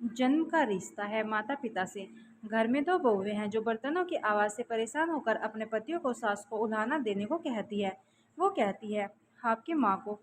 जन्म का रिश्ता है माता पिता से। घर में दो बहुएं हैं जो बर्तनों की आवाज़ से परेशान होकर अपने पतियों को सास को उल्हाना देने को कहती है। वो कहती है, आपकी माँ को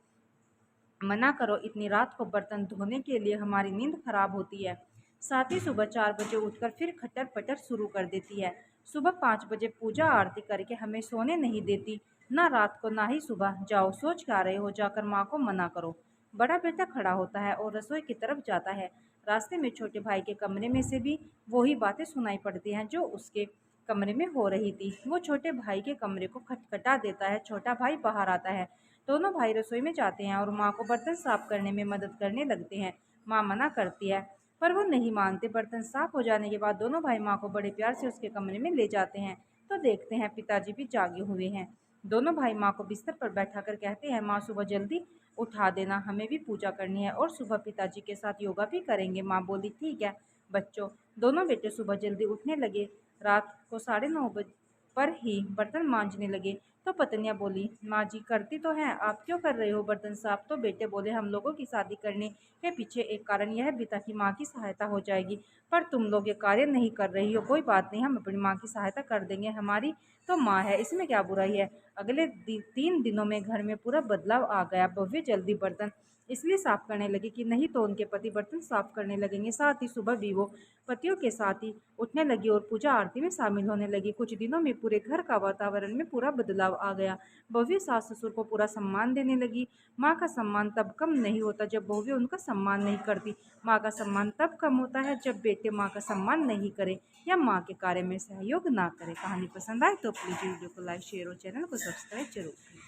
मना करो, इतनी रात को बर्तन धोने के लिए हमारी नींद खराब होती है। साथ ही सुबह 4 बजे उठकर फिर खटर पटर शुरू कर देती है। सुबह 5 बजे पूजा आरती करके हमें सोने नहीं देती, ना रात को ना ही सुबह। जाओ, सोच क्या रहे हो, जाकर माँ को मना करो। बड़ा बेटा खड़ा होता है और रसोई की तरफ जाता है। रास्ते में छोटे भाई के कमरे में से भी वही बातें सुनाई पड़ती हैं जो उसके कमरे में हो रही थी। वो छोटे भाई के कमरे को खटखटा देता है। छोटा भाई बाहर आता है। दोनों भाई रसोई में जाते हैं और माँ को बर्तन साफ करने में मदद करने लगते हैं। माँ मना करती है पर वो नहीं मानते। बर्तन साफ हो जाने के बाद दोनों भाई माँ को बड़े प्यार से उसके कमरे में ले जाते हैं तो देखते हैं पिताजी भी जागे हुए हैं। दोनों भाई माँ को बिस्तर पर बैठाकर कहते हैं, माँ सुबह जल्दी उठा देना, हमें भी पूजा करनी है और सुबह पिताजी के साथ योगा भी करेंगे। माँ बोली, ठीक है बच्चों। दोनों बेटे सुबह जल्दी उठने लगे। रात को 9:30 पर ही बर्तन मांजने लगे तो पत्नियां बोली, माँ जी करती तो हैं, आप क्यों कर रहे हो बर्तन साफ? तो बेटे बोले, हम लोगों की शादी करने के पीछे एक कारण यह भी था कि माँ की सहायता हो जाएगी, पर तुम लोग ये कार्य नहीं कर रही हो। कोई बात नहीं, हम अपनी माँ की सहायता कर देंगे, हमारी तो माँ है, इसमें क्या बुराई है। अगले 3 दिनों में घर में पूरा बदलाव आ गया। भव्य जल्दी बर्तन इसलिए साफ करने लगे कि नहीं तो उनके पति बर्तन साफ करने लगेंगे। साथ ही सुबह भी वो पतियों के साथ ही उठने लगी और पूजा आरती में शामिल होने लगी। कुछ दिनों में पूरे घर का वातावरण में पूरा बदलाव आ गया। भव्य सास ससुर को पूरा सम्मान देने लगी। माँ का सम्मान तब कम नहीं होता जब भव्य उनका सम्मान नहीं करती। माँ का सम्मान तब कम होता है जब बेटे माँ का सम्मान नहीं करे या माँ के कार्य में सहयोग ना करे। कहानी पसंद आए तो प्लीज़ वीडियो को लाइक शेयर और चैनल को सब्सक्राइब जरूर करें।